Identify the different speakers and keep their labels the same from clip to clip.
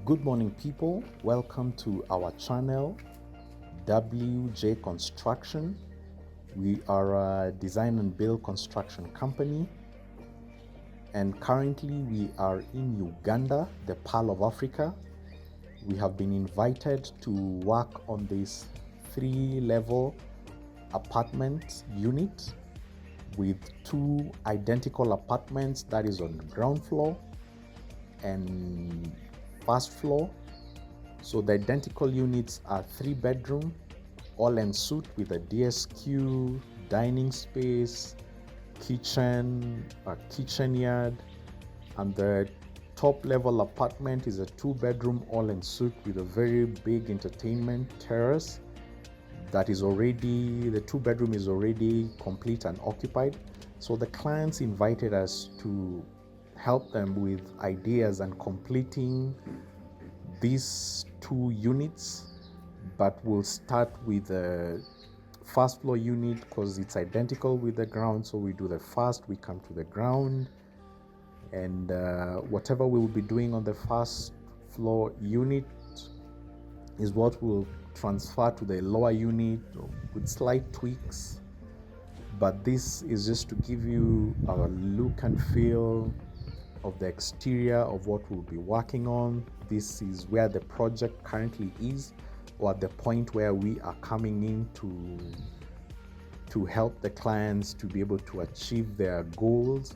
Speaker 1: Good morning, people. Welcome to our channel, WJ Construction. We are a design and build construction company, and currently we are in Uganda, the Pearl of Africa. We have been invited to work on this 3-level apartment unit with 2 identical apartments that is on the ground floor and first floor. So the identical units are 3-bedroom, all en suite with a DSQ, dining space, kitchen, a kitchen yard, and the top level apartment is a 2-bedroom all en suite with a very big entertainment terrace that is already, the 2-bedroom is already complete and occupied. So the clients invited us to help them with ideas and completing these 2 units, but we'll start with the first floor unit because it's identical with the ground. So we do the first, we come to the ground, and whatever we will be doing on the first floor unit is what we'll transfer to the lower unit with slight tweaks. But this is just to give you a look and feel of the exterior of what we'll be working on. This is where the project currently is, or at the point where we are coming in to help the clients to be able to achieve their goals,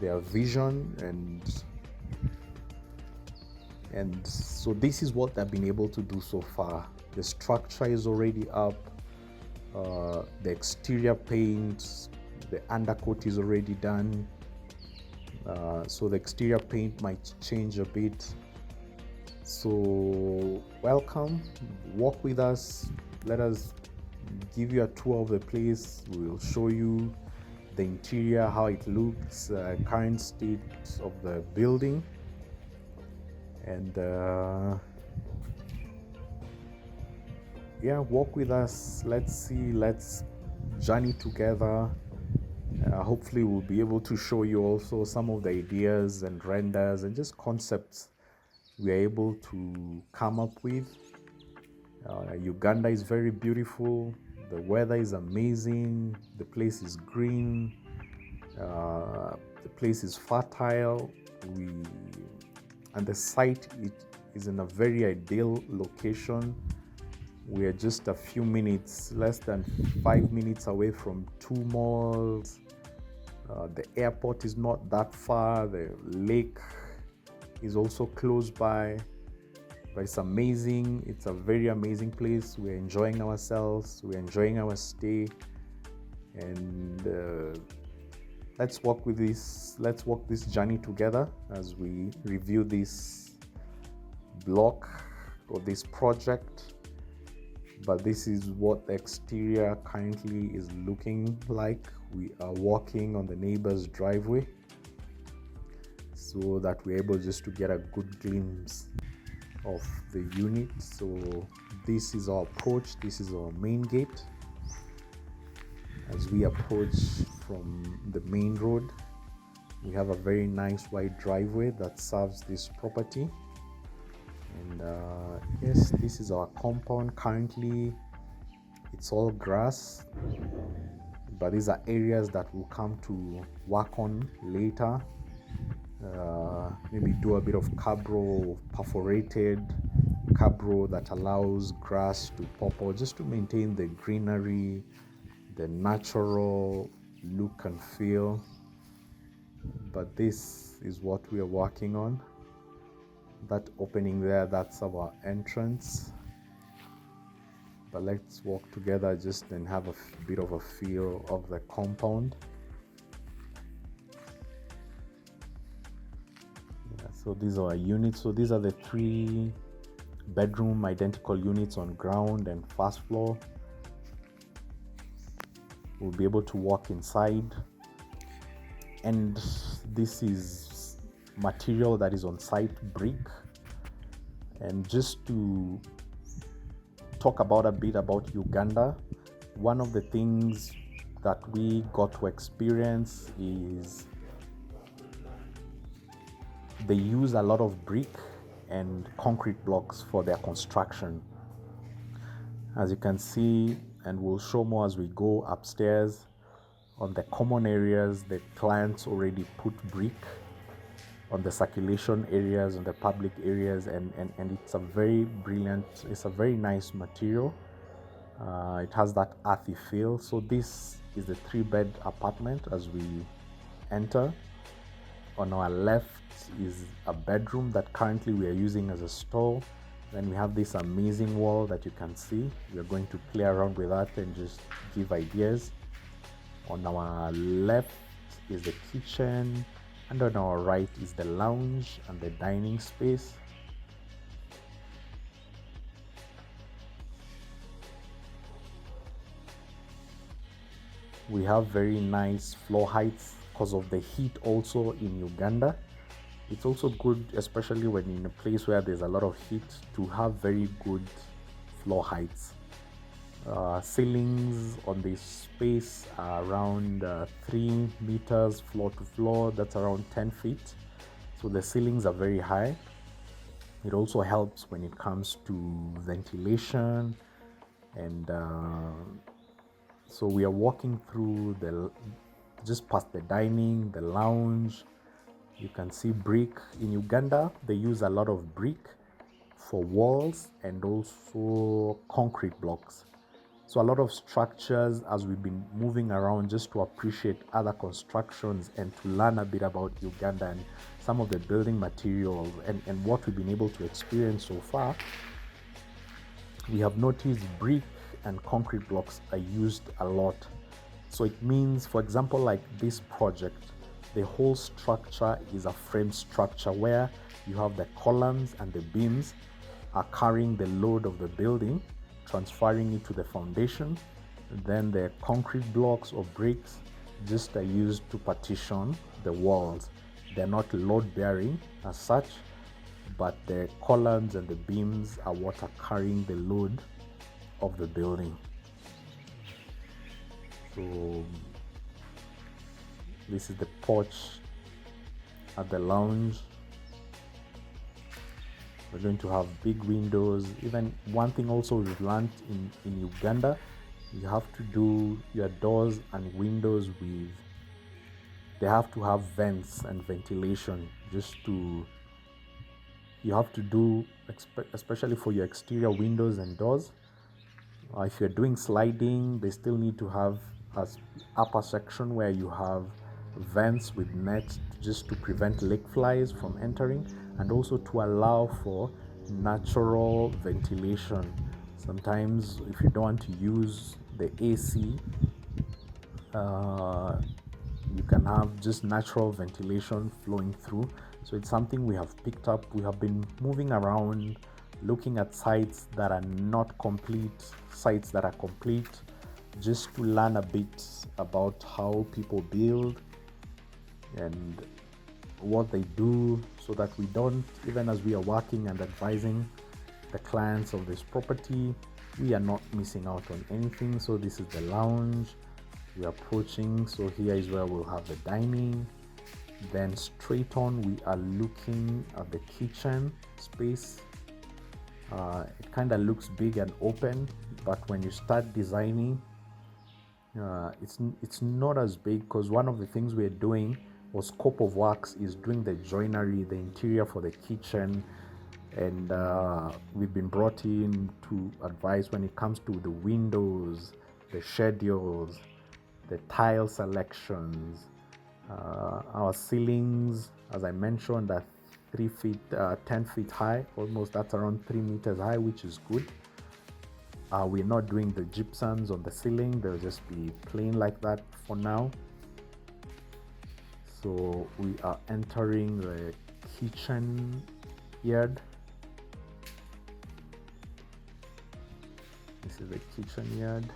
Speaker 1: their vision, and so this is what they've been able to do so far. The structure is already up, the exterior paint, the undercoat is already done. So the exterior paint might change a bit. So welcome, walk with us, let us give you a tour of the place. We'll show you the interior, how it looks, current state of the building, and yeah, walk with us. Let's journey together. Hopefully we'll be able to show you also some of the ideas and renders and just concepts we are able to come up with. Uganda is very beautiful, the weather is amazing, the place is green, the place is fertile, and the site is in a very ideal location. We are just a few minutes, less than 5 minutes away from 2 malls. The airport is not that far. The lake is also close by. But it's amazing. It's a very amazing place. We're enjoying ourselves. We're enjoying our stay. And let's walk this journey together as we review this block or this project. But this is what the exterior currently is looking like. We are walking on the neighbor's driveway so that we're able just to get a good glimpse of the unit. So this is our approach. This is our main gate. As we approach from the main road, we have a very nice wide driveway that serves this property. And yes, this is our compound. Currently it's all grass, but these are areas that we'll come to work on later. Maybe do a bit of cabro, perforated cabro that allows grass to pop out, just to maintain the greenery, the natural look and feel. But this is what we are working on. That opening there, that's our entrance. But let's walk together just and have a bit of a feel of the compound. Yeah, so these are our units. So these are the 3-bedroom identical units on ground and first floor. We'll be able to walk inside, and this is material that is on site, brick. And just to talk about a bit about Uganda, one of the things that we got to experience is they use a lot of brick and concrete blocks for their construction. As you can see, and we'll show more as we go upstairs, on the common areas, the clients already put brick on the circulation areas, on the public areas, and it's a very brilliant, it's a very nice material. It has that earthy feel. So this is the 3-bed apartment as we enter. On our left is a bedroom that currently we are using as a store. Then we have this amazing wall that you can see. We are going to play around with that and just give ideas. On our left is the kitchen, and on our right is the lounge and the dining space. We have very nice floor heights because of the heat also in Uganda. It's also good, especially when in a place where there's a lot of heat, to have very good floor heights. Ceilings on this space are around 3 meters floor to floor. That's around 10 feet. So the ceilings are very high. It also helps when it comes to ventilation. And so we are walking through just past the dining, the lounge. You can see brick. In Uganda, they use a lot of brick for walls and also concrete blocks. So a lot of structures, as we've been moving around just to appreciate other constructions and to learn a bit about Uganda and some of the building materials and what we've been able to experience so far, we have noticed brick and concrete blocks are used a lot. So it means, for example, like this project, the whole structure is a frame structure where you have the columns and the beams are carrying the load of the building, transferring it to the foundation. Then the concrete blocks or bricks just are used to partition the walls. They're not load bearing as such, but the columns and the beams are what are carrying the load of the building. So this is the porch at the lounge. We're going to have big windows. Even one thing also we've learned in Uganda, you have to do your doors and windows with, they have to have vents and ventilation you have to do, especially for your exterior windows and doors. If you're doing sliding, they still need to have an upper section where you have vents with nets just to prevent lake flies from entering and also to allow for natural ventilation. Sometimes if you don't want to use the AC, you can have just natural ventilation flowing through. So it's something we have picked up. We have been moving around looking at sites that are not complete, sites that are complete, just to learn a bit about how people build and what they do, so that we don't, even as we are working and advising the clients of this property, we are not missing out on anything. So this is the lounge we are approaching. So here is where we'll have the dining. Then straight on we are looking at the kitchen space. It kind of looks big and open, but when you start designing, it's not as big, because one of the things we're doing, or scope of works, is doing the joinery, the interior for the kitchen, and we've been brought in to advise when it comes to the windows, the schedules, the tile selections. Our ceilings, as I mentioned, are 3 feet, 10 feet high, almost. That's around 3 meters high, which is good. We're not doing the gypsums on the ceiling, they'll just be plain like that for now. So we are entering the kitchen yard. This is the kitchen yard.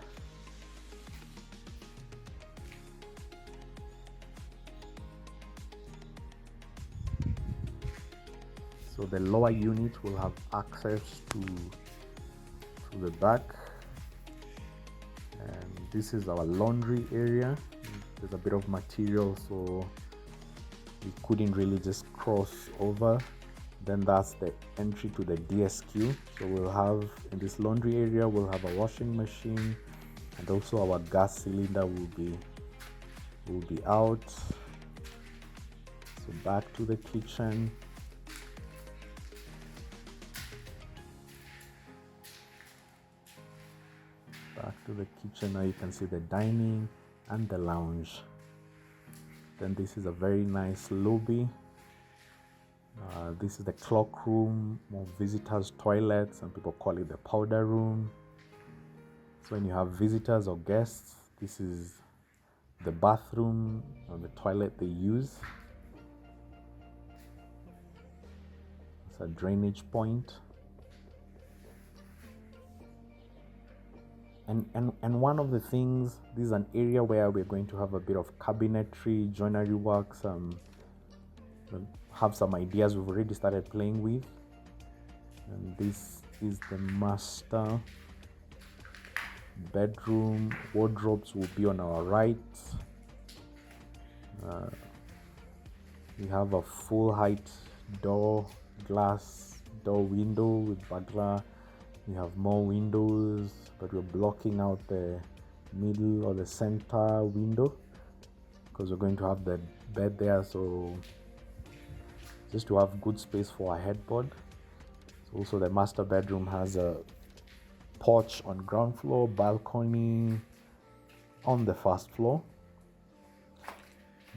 Speaker 1: So the lower unit will have access to the back, and this is our laundry area. There's a bit of material, so we couldn't really just cross over, Then that's the entry to the DSQ. So we'll have, in this laundry area, we'll have a washing machine, and also our gas cylinder will be out. So back to the kitchen. Back to the kitchen. Now you can see the dining and the lounge. Then this is a very nice lobby. This is the clock room, more visitors' toilets, and people call it the powder room. So when you have visitors or guests, this is the bathroom or the toilet they use. It's a drainage point. And one of the things, this is an area where we're going to have a bit of cabinetry, joinery works, have some ideas we've already started playing with. And this is the master bedroom. Wardrobes will be on our right. We have a full height glass door window with burglar. We have more windows, but we're blocking out the middle or the center window because we're going to have the bed there, so just to have good space for our headboard. So also the master bedroom has a porch on ground floor, balcony on the first floor.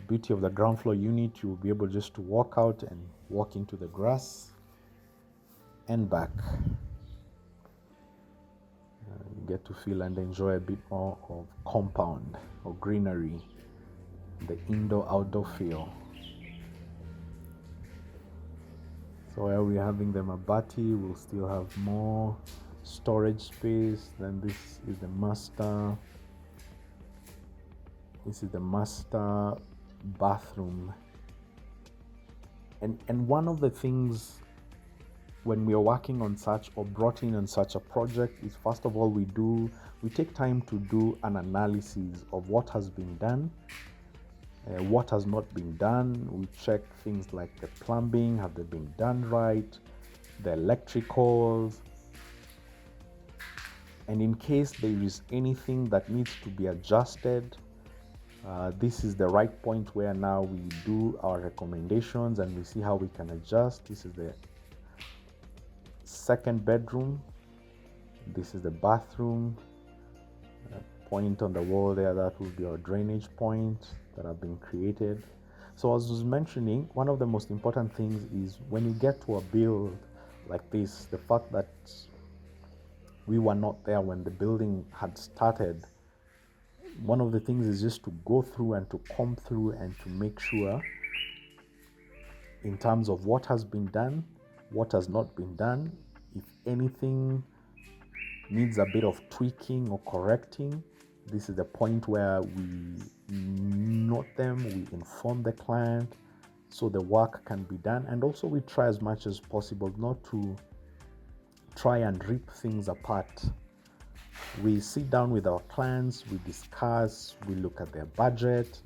Speaker 1: Beauty of the ground floor unit, you'll be able just to walk out and walk into the grass and back. You get to feel and enjoy a bit more of compound or greenery, the indoor-outdoor feel. So where we're having the mabati, we'll still have more storage space. Then this is the master. This is the master bathroom. And one of the things when we are working on such or brought in on such a project is, first of all, we take time to do an analysis of what has been done, what has not been done. We check things like the plumbing, have they been done right, the electricals, and in case there is anything that needs to be adjusted, this is the right point where now we do our recommendations and we see how we can adjust. This is the second bedroom. This is the bathroom. Point on the wall there, that will be our drainage point that have been created. So as I was mentioning, one of the most important things is when you get to a build like this, the fact that we were not there when the building had started, one of the things is just to go through and to comb through and to make sure in terms of what has been done, what has not been done, if anything needs a bit of tweaking or correcting. This is the point where we note them, we inform the client so the work can be done. And also we try as much as possible not to try and rip things apart. We sit down with our clients, we discuss, we look at their budget,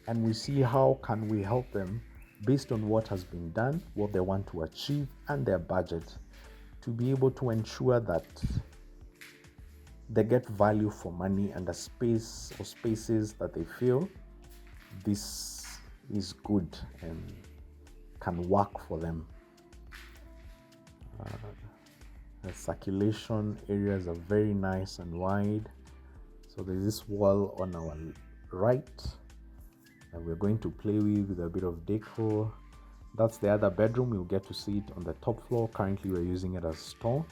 Speaker 1: and we see how can we help them based on what has been done, what they want to achieve, and their budget, to be able to ensure that they get value for money and a space or spaces that they feel this is good and can work for them. The circulation areas are very nice and wide. So there's this wall on our right that we're going to play with a bit of decor. That's the other bedroom. You'll get to see it on the top floor. Currently we're using it as store.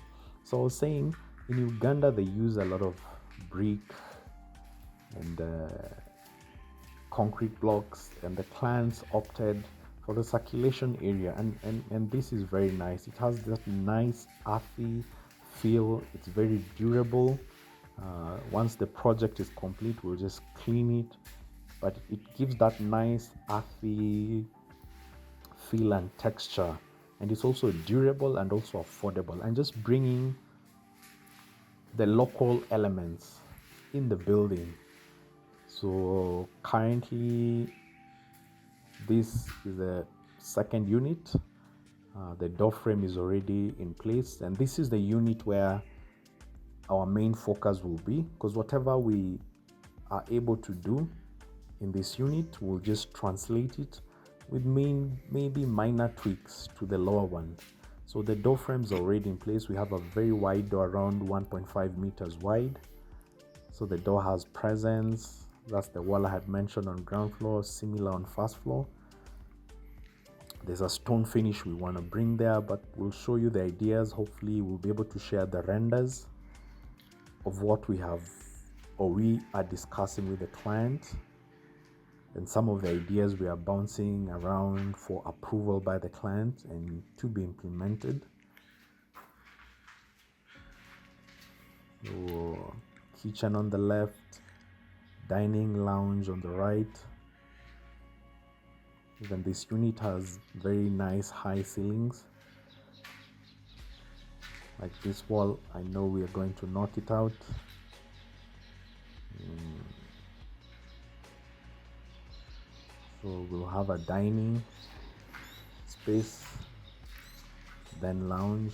Speaker 1: So I was saying, in Uganda they use a lot of brick and concrete blocks, and the clients opted for the circulation area, and this is very nice. It has that nice earthy feel. It's very durable. Once the project is complete, we'll just clean it, but it gives that nice earthy feel and texture, and it's also durable and also affordable, and just bringing the local elements in the building. So currently this is the second unit. The door frame is already in place, and this is the unit where our main focus will be, because whatever we are able to do in this unit, we'll just translate it with maybe minor tweaks to the lower one. So the door frame is already in place. We have a very wide door, around 1.5 meters wide. So the door has presence. That's the wall I had mentioned on ground floor, similar on first floor. There's a stone finish we want to bring there, but we'll show you the ideas. Hopefully we'll be able to share the renders of what we have or we are discussing with the client, and some of the ideas we are bouncing around for approval by the client and to be implemented. So, kitchen on the left, dining lounge on the right. Even this unit has very nice high ceilings. Like this wall, I know we are going to knock it out. So we'll have a dining space, then lounge.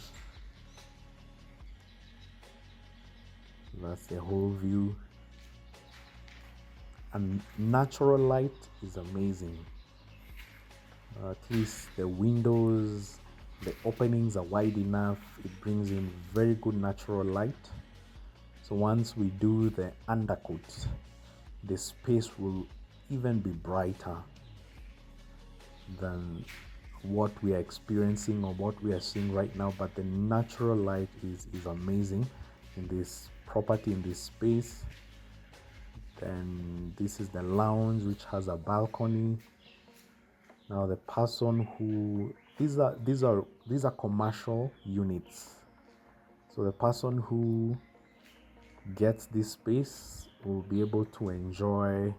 Speaker 1: That's the whole view. And natural light is amazing. At least the windows, the openings are wide enough. It brings in very good natural light. So once we do the undercoat, the space will even be brighter than what we are experiencing or what we are seeing right now. But the natural light is amazing in this property, in this space. Then this is the lounge, which has a balcony. Now the person who these are commercial units. So the person who gets this space will be able to enjoy,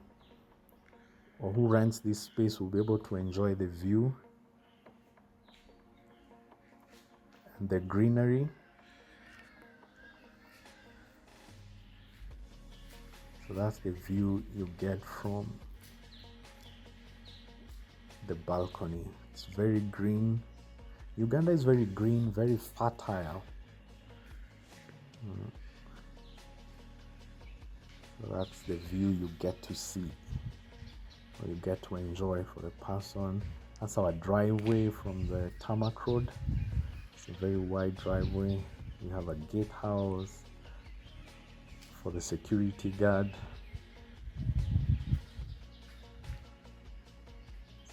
Speaker 1: or who rents this space will be able to enjoy the view and the greenery. So that's the view you get from the balcony. It's very green. Uganda is very green, very fertile. So that's the view you get to see, or you get to enjoy for the person. That's our driveway from the tarmac road. It's a very wide driveway. We have a gatehouse for the security guard.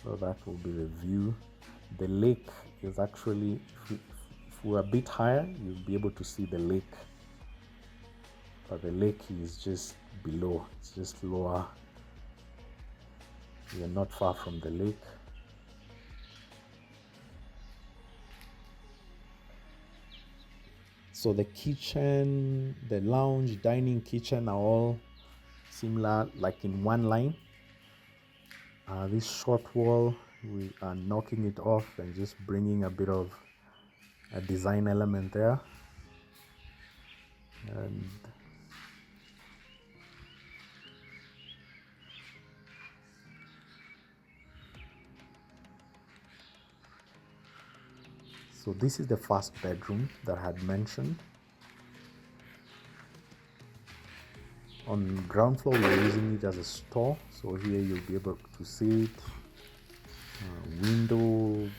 Speaker 1: So that will be the view. The lake is actually, if we're a bit higher, you'll be able to see the lake. But the lake is just below, it's just lower. We are not far from the lake. So the kitchen, the lounge, dining, kitchen are all similar, like in one line. This short wall, we are knocking it off and just bringing a bit of a design element there. And so this is the first bedroom that I had mentioned. On ground floor, we're using it as a store. So here you'll be able to see it. Window,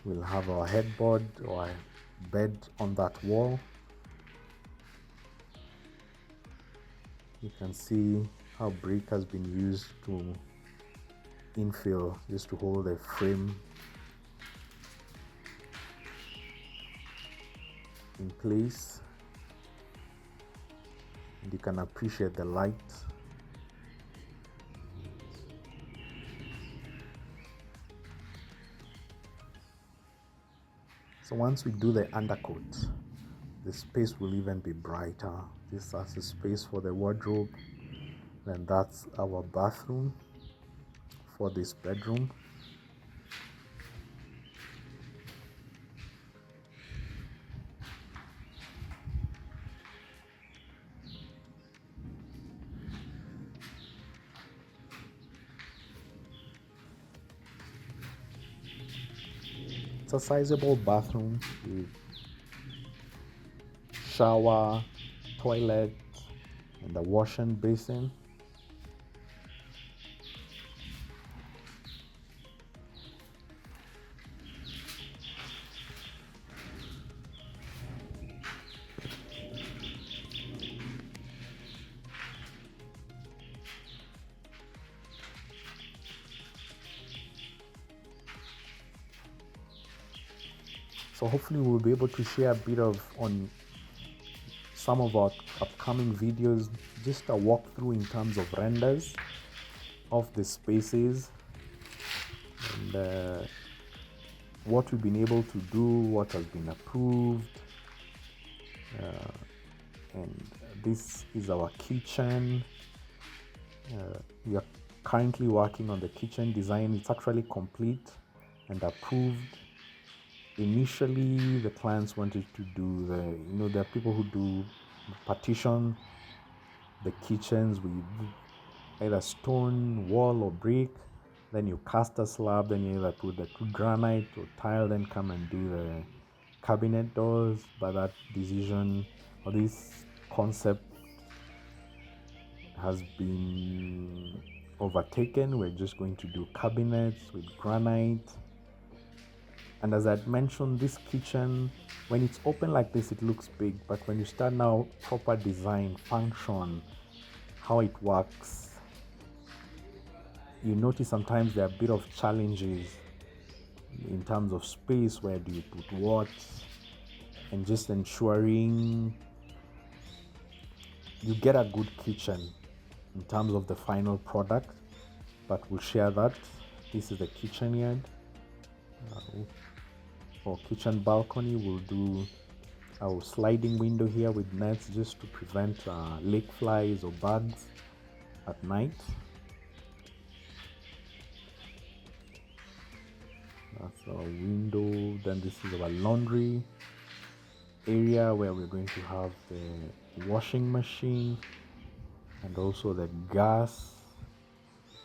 Speaker 1: we'll have our headboard or a bed on that wall. You can see how brick has been used to infill, just to hold the frame in place. And you can appreciate the light. So once we do the undercoat, the space will even be brighter. This has a space for the wardrobe. Then that's our bathroom for this bedroom. It's a sizable bathroom with shower, toilet, and a washing basin. So hopefully we'll be able to share a bit on some of our upcoming videos, just a walkthrough in terms of renders of the spaces and what we've been able to do, what has been approved, and this is our kitchen. We are currently working on the kitchen design. It's actually complete and approved. Initially, the clients wanted to do there are people who do partition the kitchens with either stone, wall, or brick. Then you cast a slab, then you either put the granite or tile, then come and do the cabinet doors. But that decision or this concept has been overtaken. We're just going to do cabinets with granite. And as I'd mentioned, this kitchen, when it's open like this, it looks big, but when you start now proper design, function, how it works, you notice sometimes there are a bit of challenges in terms of space. Where do you put what? And just ensuring you get a good kitchen in terms of the final product. But we'll share that. This is the kitchen yard. For kitchen balcony, we'll do our sliding window here with nets just to prevent lake flies or bugs at night. That's our window. Then this is our laundry area where we're going to have the washing machine and also the gas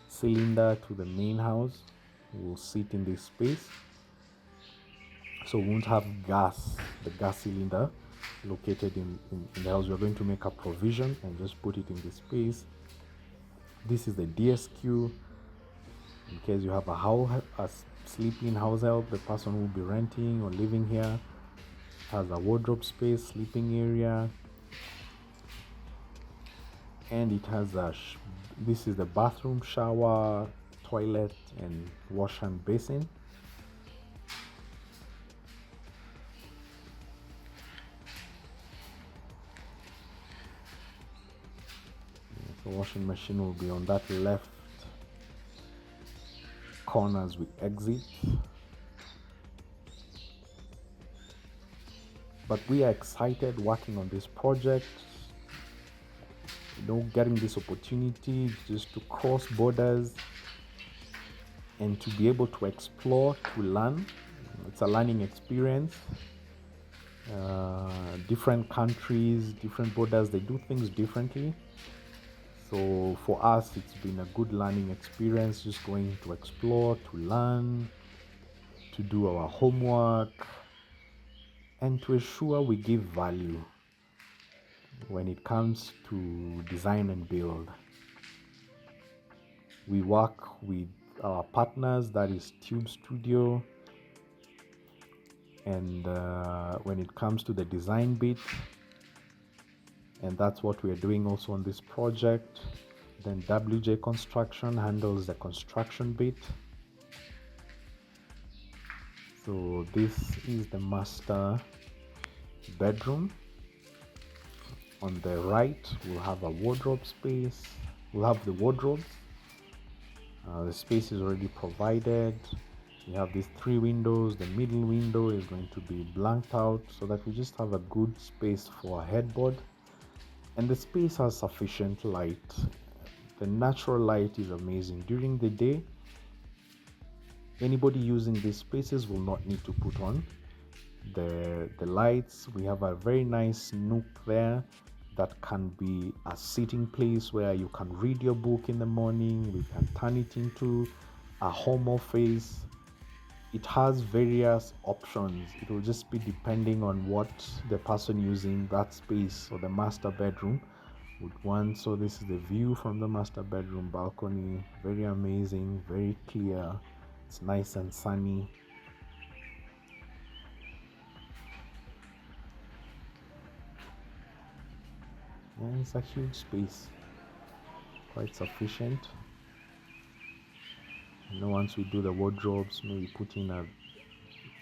Speaker 1: cylinder to the main house will sit in this space. So we won't have the gas cylinder located in the house. We're going to make a provision and just put it in this space. This is the DSQ. In case you have a sleeping house help, the person who will be renting or living here has a wardrobe space, sleeping area. And it has this is the bathroom, shower, toilet, and wash and basin. The washing machine will be on that left corner as we exit. But we are excited working on this project, getting this opportunity just to cross borders and to be able to explore, to learn. It's a learning experience. Different countries, different borders, they do things differently. So for us, it's been a good learning experience, just going to explore, to learn, to do our homework, and to ensure we give value when it comes to design and build. We work with our partners, that is Tube Studio, and when it comes to the design bit, and that's what we are doing also on this project. Then WJ Construction handles the construction bit. So this is the master bedroom. On the right, we'll have a wardrobe space. We'll have the wardrobes. The space is already provided. We have these 3 windows. The middle window is going to be blanked out so that we just have a good space for a headboard. And the space has sufficient light. The natural light is amazing. During the day, anybody using these spaces will not need to put on the lights. We have a very nice nook there that can be a sitting place where you can read your book in the morning. We can turn it into a home office. it has various options. It will just be depending on what the person using that space or the master bedroom would want. So this is the view from the master bedroom balcony. Very amazing, very clear. It's nice and sunny. And it's a huge space, quite sufficient. Once we do the wardrobes, maybe put in a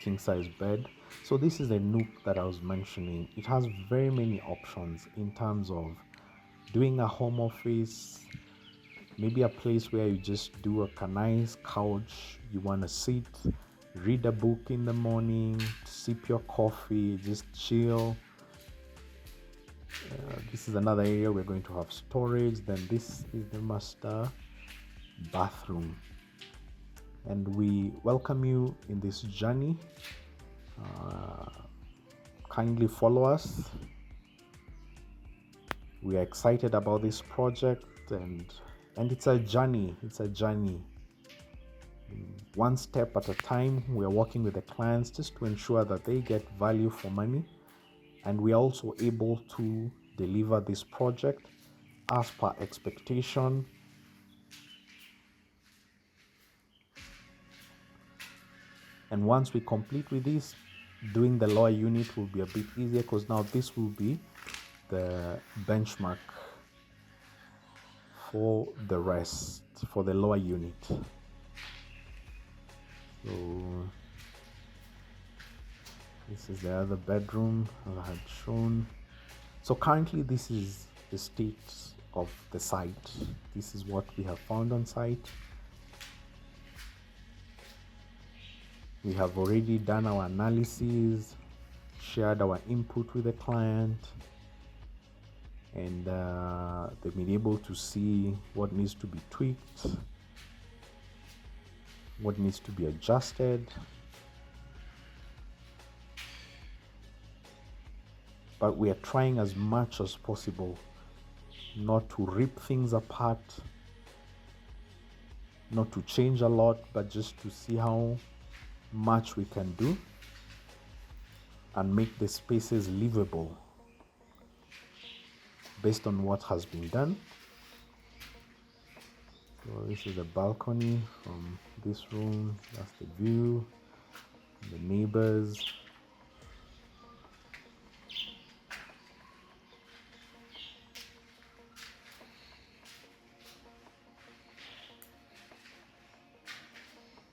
Speaker 1: king size bed. So this is a nook that I was mentioning. It has very many options in terms of doing a home office, maybe a place where you just do a nice couch, you want to sit, read a book in the morning, sip your coffee, just chill. This is another area we're going to have storage. Then this is the master bathroom, and we welcome you in this journey. Kindly follow us. We are excited about this project, and it's a journey. One step at a time. We are working with the clients just to ensure that they get value for money, and we are also able to deliver this project as per expectation. And once we complete with this, doing the lower unit will be a bit easier, because now this will be the benchmark for the rest, for the lower unit. So this is the other bedroom I had shown. So currently this is the state of the site. This is what we have found on site. We have already done our analysis, shared our input with the client, and they've been able to see what needs to be tweaked, what needs to be adjusted. But we are trying as much as possible not to rip things apart, not to change a lot, but just to see how much we can do and make the spaces livable based on what has been done. So this is the balcony from this room. That's the view, the neighbors.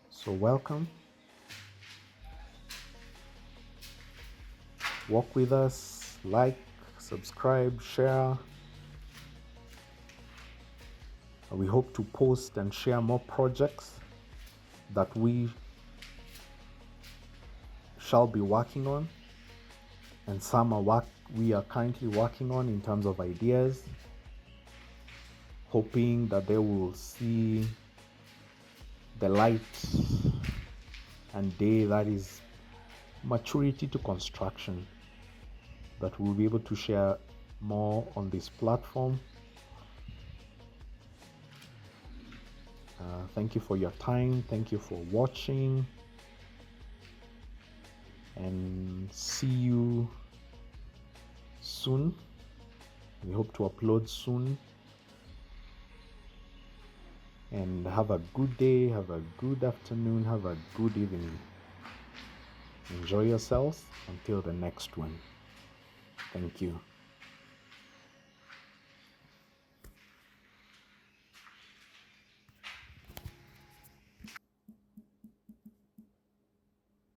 Speaker 1: So welcome. Walk with us, like, subscribe, share. We hope to post and share more projects that we shall be working on, and some we are currently working on in terms of ideas, hoping that they will see the light and day that is maturity to construction, that we'll be able to share more on this platform. Thank you for your time. Thank you for watching, and see you soon. We hope to upload soon. And have a good day, have a good afternoon, have a good evening. Enjoy yourselves until the next one. Thank you.